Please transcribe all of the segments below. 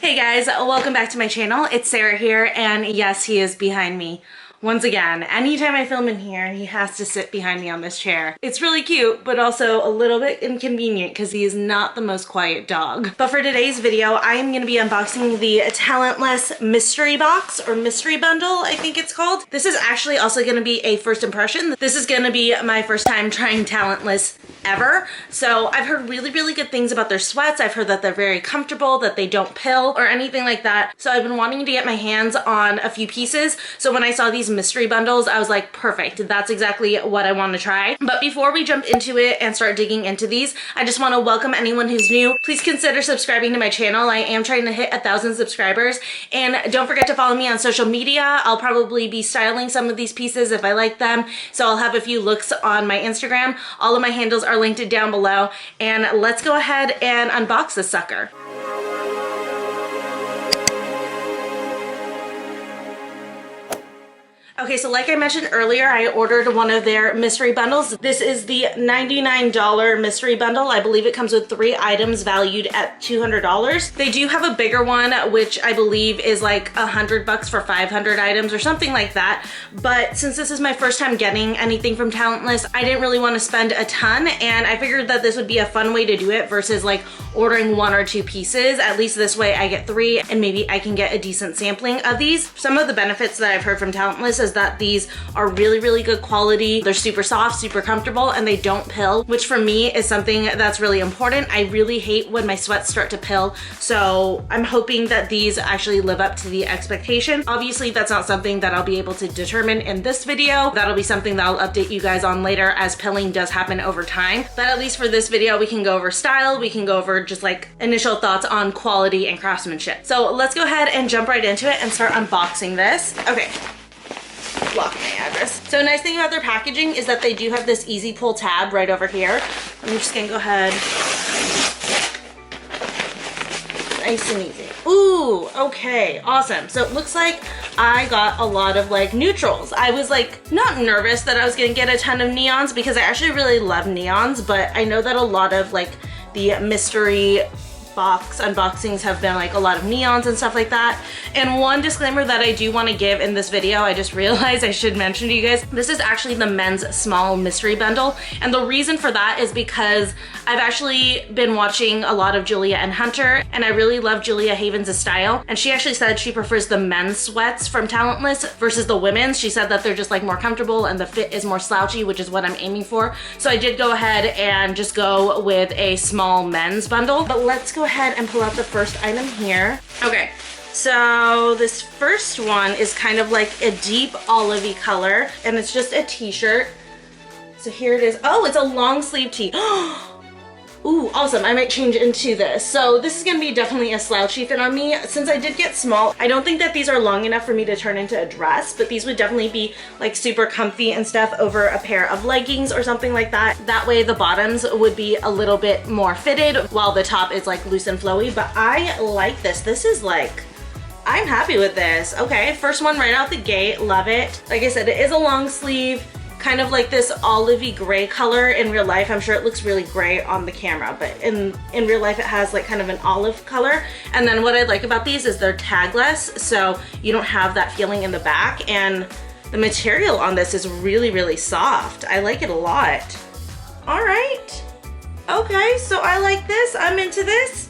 Hey guys, welcome back to my channel. It's Sarah here, and yes, he is behind me. Once again, anytime I film in here, he has to sit behind me on this chair. It's really cute, but also a little bit inconvenient because he is not the most quiet dog. But for today's video, I am going to be unboxing the Talentless mystery box, or mystery bundle, I think it's called. This is actually also going to be a first impression. This is going to be my first time trying Talentless ever. So I've heard really good things about their sweats. I've heard that they're very comfortable, that they don't pill or anything like that. So I've been wanting to get my hands on a few pieces. So when I saw these mystery bundles, I was like, perfect, that's exactly what I want to try. But before we jump into it and start digging into these, I just want to welcome anyone who's new. Please consider subscribing to my channel. I am trying to hit 1,000 subscribers, and don't forget to follow me on social media. I'll probably be styling some of these pieces if I like them, so I'll have a few looks on my Instagram. All of my handles are linked down below, and let's go ahead and unbox this sucker. Okay, so like I mentioned earlier, I ordered one of their mystery bundles. This is the $99 mystery bundle. I believe it comes with 3 items valued at $200. They do have a bigger one, which I believe is like $100 for 500 items or something like that. But since this is my first time getting anything from Talentless, I didn't really want to spend a ton, and I figured that this would be a fun way to do it versus like ordering 1 or 2 pieces. At least this way I get 3, and maybe I can get a decent sampling of these. Some of the benefits that I've heard from Talentless is that these are really good quality. They're super soft, super comfortable, and they don't pill, which for me is something that's really important. I really hate when my sweats start to pill, so I'm hoping that these actually live up to the expectation. Obviously, that's not something that I'll be able to determine in this video. That'll be something that I'll update you guys on later, as pilling does happen over time. But at least for this video, we can go over style, we can go over just like initial thoughts on quality and craftsmanship. So let's go ahead and jump right into it and start unboxing this. Okay. Block my address. So a nice thing about their packaging is that they do have this easy pull tab right over here. I'm just gonna go ahead. Nice and easy. Ooh, okay, awesome. So it looks like I got a lot of like neutrals. I was like not nervous that I was gonna get a ton of neons because I actually really love neons, but I know that a lot of like the mystery box unboxings have been like a lot of neons and stuff like that. And one disclaimer that I do want to give in this video, I just realized I should mention to you guys, this is actually the men's small mystery bundle. And the reason for that is because I've actually been watching a lot of Julia and Hunter, and I really love Julia Havens' style. And she actually said she prefers the men's sweats from Talentless versus the women's. She said that they're just like more comfortable and the fit is more slouchy, which is what I'm aiming for. So I did go ahead and just go with a small men's bundle. But let's go ahead and pull out the first item here. Okay, so this first one is kind of like a deep olivey color, and it's just a t-shirt. So here it is. Oh, it's a long sleeve tee. Ooh, awesome. I might change into this. So this is gonna be definitely a slouchy fit on me. Since I did get small, I don't think that these are long enough for me to turn into a dress, but these would definitely be like super comfy and stuff over a pair of leggings or something like that. That way the bottoms would be a little bit more fitted while the top is like loose and flowy. But I like this. This is like, I'm happy with this. Okay, first one right out the gate, love it. Like I said, it is a long sleeve, kind of like this olivey gray color. In real life, I'm sure it looks really gray on the camera, but in real life it has like kind of an olive color. And then what I like about these is they're tagless, so you don't have that feeling in the back, and the material on this is really soft. I like it a lot. All right, okay, so I like this, I'm into this.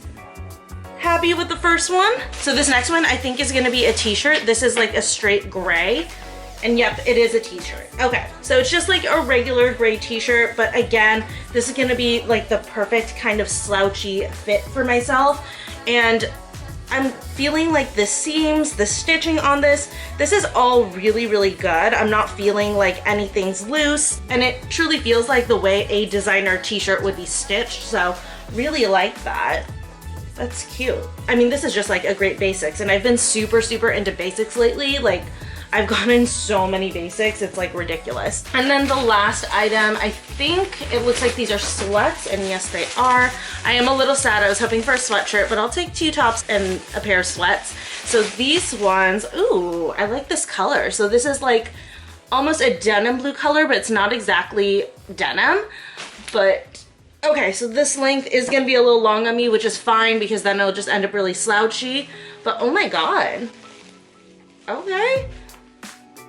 Happy with the first one. So this next one I think is gonna be a t-shirt. This is like a straight gray. And yep, it is a t-shirt. Okay, so it's just like a regular gray t-shirt, but again, this is gonna be like the perfect kind of slouchy fit for myself. And I'm feeling like the seams, the stitching on this is all really good. I'm not feeling like anything's loose, and it truly feels like the way a designer t-shirt would be stitched, so really like that. That's cute. I mean, this is just like a great basics, and I've been super into basics lately. Like, I've gone in so many basics, it's like ridiculous. And then the last item, I think it looks like these are sweats, and yes they are. I am a little sad, I was hoping for a sweatshirt, but I'll take 2 tops and a pair of sweats. So these ones, ooh, I like this color. So this is like almost a denim blue color, but it's not exactly denim, but Okay, so this length is gonna be a little long on me, which is fine because then it'll just end up really slouchy. But oh my God. Okay.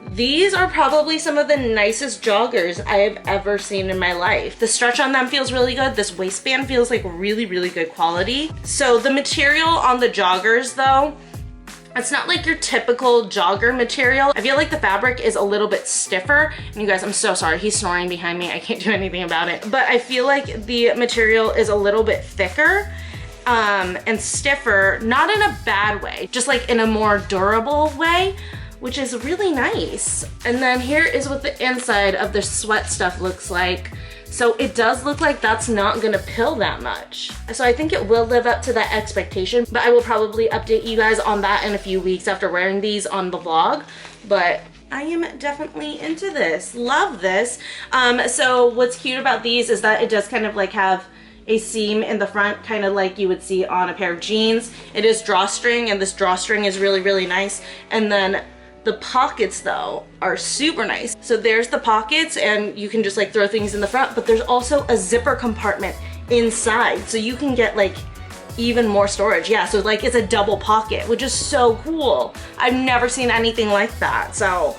These are probably some of the nicest joggers I have ever seen in my life. The stretch on them feels really good. This waistband feels like really, really good quality. So the material on the joggers though, it's not like your typical jogger material. I feel like the fabric is a little bit stiffer. And you guys, I'm so sorry. He's snoring behind me. I can't do anything about it. But I feel like the material is a little bit thicker and stiffer, not in a bad way, just like in a more durable way, which is really nice. And then here is what the inside of the sweat stuff looks like. So it does look like that's not gonna pill that much. So I think it will live up to that expectation, but I will probably update you guys on that in a few weeks after wearing these on the vlog. But I am definitely into this, love this. So what's cute about these is that it does kind of like have a seam in the front, kind of like you would see on a pair of jeans. It is drawstring, and this drawstring is really, really nice. And then the pockets though are super nice. So there's the pockets and you can just like throw things in the front, but there's also a zipper compartment inside. So you can get like even more storage. Yeah, so like it's a double pocket, which is so cool. I've never seen anything like that. So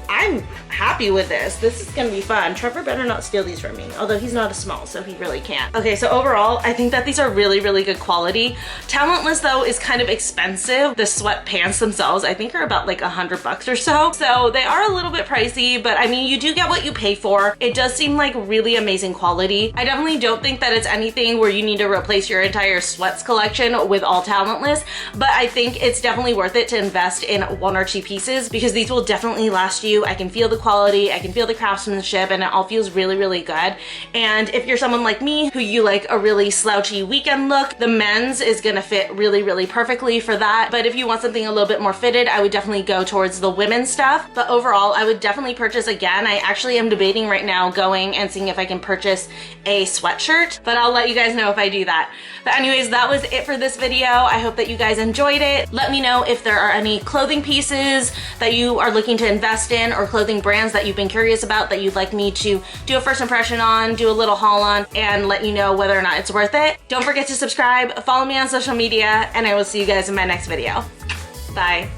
I'm happy with this. This is gonna be fun. Trevor better not steal these from me, although he's not a small, so he really can't. Okay, so overall, I think that these are really, really good quality. Talentless though is kind of expensive. The sweatpants themselves, I think are about like $100 or so. So they are a little bit pricey, but I mean, you do get what you pay for. It does seem like really amazing quality. I definitely don't think that it's anything where you need to replace your entire sweats collection with all Talentless, but I think it's definitely worth it to invest in one or two pieces because these will definitely last you. I can feel the quality, I can feel the craftsmanship, and it all feels really, really good. And if you're someone like me who you like a really slouchy weekend look, the men's is gonna fit really, really perfectly for that. But if you want something a little bit more fitted, I would definitely go towards the women's stuff. But overall, I would definitely purchase again. I actually am debating right now going and seeing if I can purchase a sweatshirt, but I'll let you guys know if I do that. But anyways, that was it for this video. I hope that you guys enjoyed it. Let me know if there are any clothing pieces that you are looking to invest in or clothing brands that you've been curious about that you'd like me to do a first impression on, do a little haul on, and let you know whether or not it's worth it. Don't forget to subscribe, follow me on social media, and I will see you guys in my next video. Bye.